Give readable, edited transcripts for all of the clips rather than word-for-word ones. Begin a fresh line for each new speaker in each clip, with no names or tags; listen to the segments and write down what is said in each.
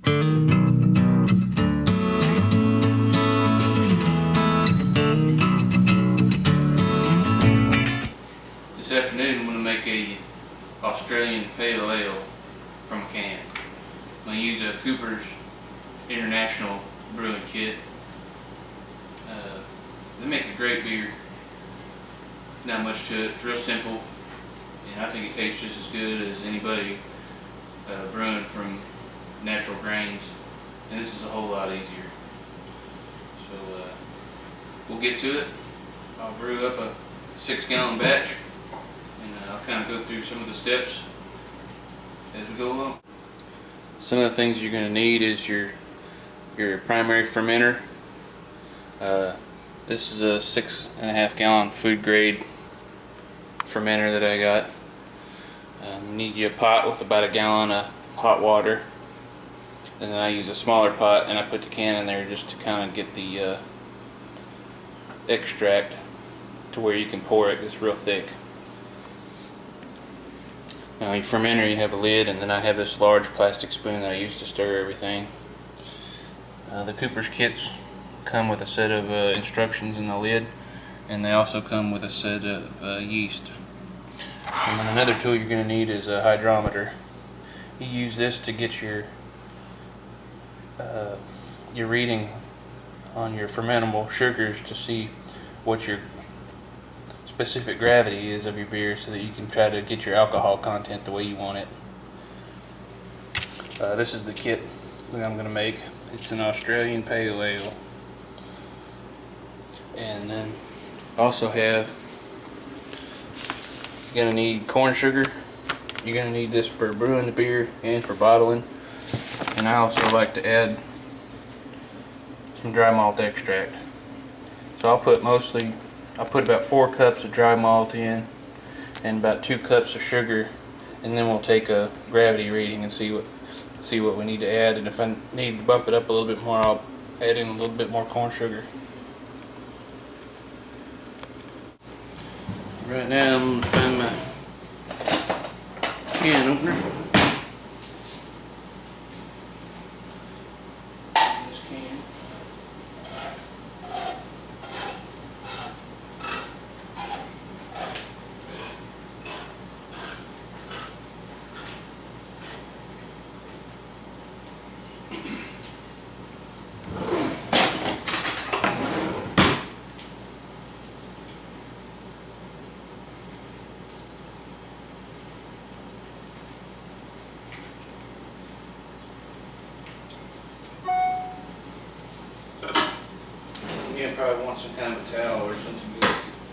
This afternoon I'm going to make a Australian Pale Ale from a can. I'm going to use a Cooper's International Brewing Kit. They make a great beer. Not much to it. It's real simple, and I think it tastes just as good as anybody brewing from natural grains. And this is a whole lot easier. So we'll get to it. I'll brew up a 6-gallon batch, and I'll kind of go through some of the steps as we go along. Some of the things you're going to need is your primary fermenter. This is a 6.5-gallon food grade fermenter that I got. You need your pot with about a gallon of hot water, and then I use a smaller pot and I put the can in there just to kind of get the extract to where you can pour it. It's real thick. Now your fermenter, you have a lid, and then I have this large plastic spoon that I use to stir everything. The Cooper's kits come with a set of instructions in the lid, and they also come with a set of yeast. And then another tool you're going to need is a hydrometer. You use this to get your reading on your fermentable sugars to see what your specific gravity is of your beer, so that you can try to get your alcohol content the way you want it. This is the kit that I'm going to make. It's an Australian Pale Ale. And then also have, you're going to need corn sugar. You're going to need this for brewing the beer and for bottling. And I also like to add some dry malt extract. So I'll put about 4 cups of dry malt in and about 2 cups of sugar, and then we'll take a gravity reading and see what we need to add. And if I need to bump it up a little bit more, I'll add in a little bit more corn sugar. Right now I'm going to find my can opener. This can. You probably want some kind of a towel or something.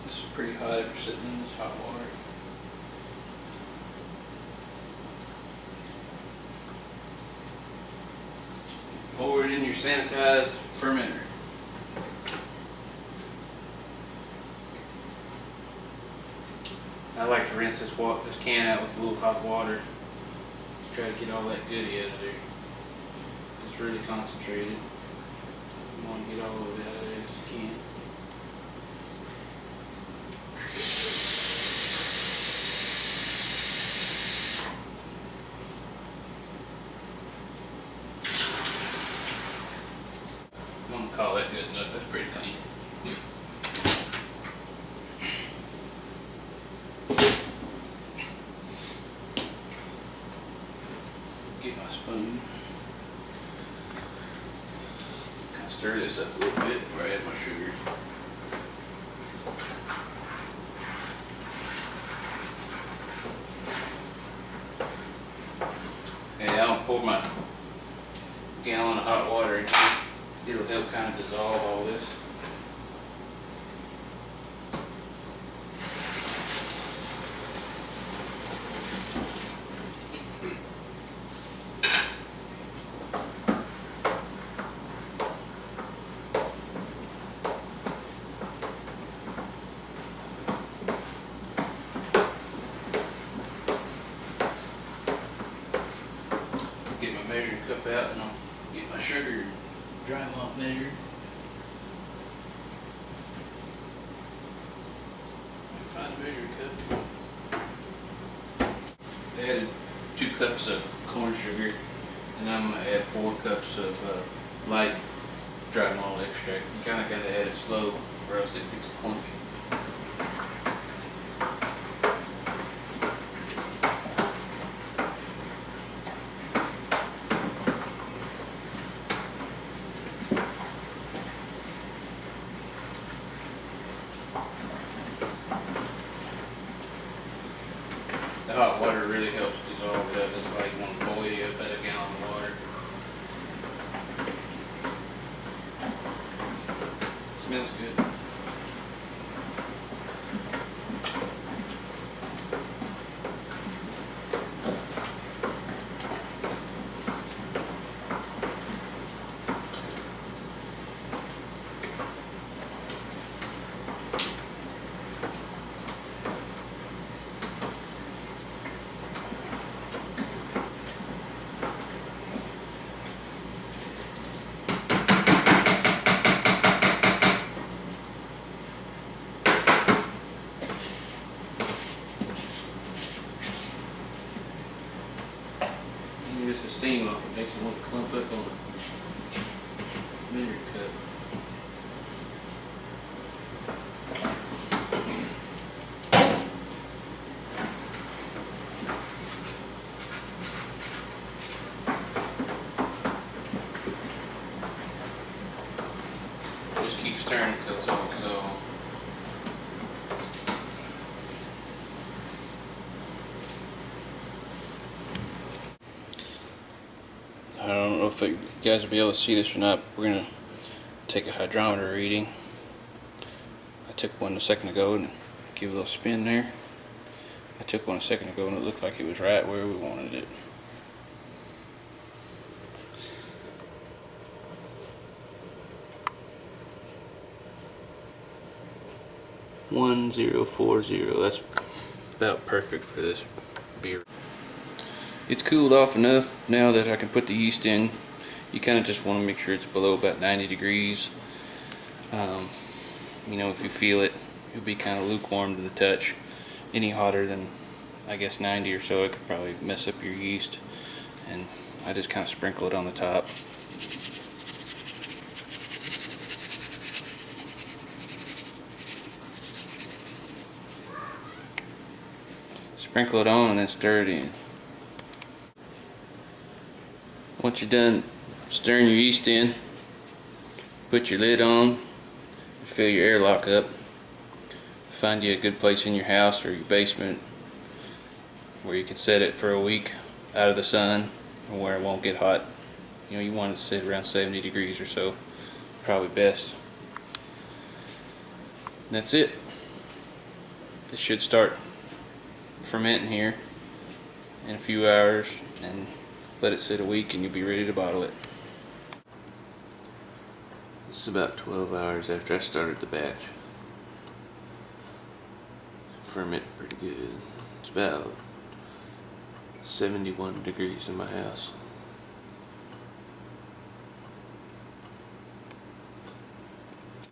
This is pretty hot if you're sitting in this hot water. Pour it in your sanitized fermenter. I like to rinse this can out with a little hot water to try to get all that goodie out of there. It's really concentrated. You want to get all of it out of there as you can. I'm going to call that good enough. That's pretty clean. Get my spoon. Stir this up a little bit before I add my sugar. Okay, I'll pour my gallon of hot water in here. It'll help kind of dissolve all this. Get my measuring cup out, and I'll get my sugar and dry malt measured. Find a measuring cup. I added 2 cups of corn sugar And I'm going to add 4 cups of light dry malt extract. You kind of got to add it slow or else it gets clumpy. The hot water really helps dissolve it up. That's why you want to boil it up at a gallon of water. It smells good. Just the steam off it makes it want to clump up on the measuring cup. Just keep stirring until it's all dissolved. I don't know if you guys will be able to see this or not, but we're going to take a hydrometer reading. I took one a second ago and give a little spin there. I took one a second ago and it looked like it was right where we wanted it. .1040. That's about perfect for this beer. It's cooled off enough now that I can put the yeast in. You kind of just want to make sure it's below about 90 degrees. You know, if you feel it, it'll be kind of lukewarm to the touch. Any hotter than, I guess, 90 or so, it could probably mess up your yeast. And I just kind of sprinkle it on the top. Sprinkle it on and then stir it in. Once you're done stirring your yeast in, put your lid on and fill your airlock up. Find you a good place in your house or your basement where you can set it for a week out of the sun and where it won't get hot. You know, you want it to sit around 70 degrees or so, probably best. And that's it. It should start fermenting here in a few hours, and let it sit a week and you'll be ready to bottle it. This is about 12 hours after I started the batch. Ferment pretty good. It's about 71 degrees in my house.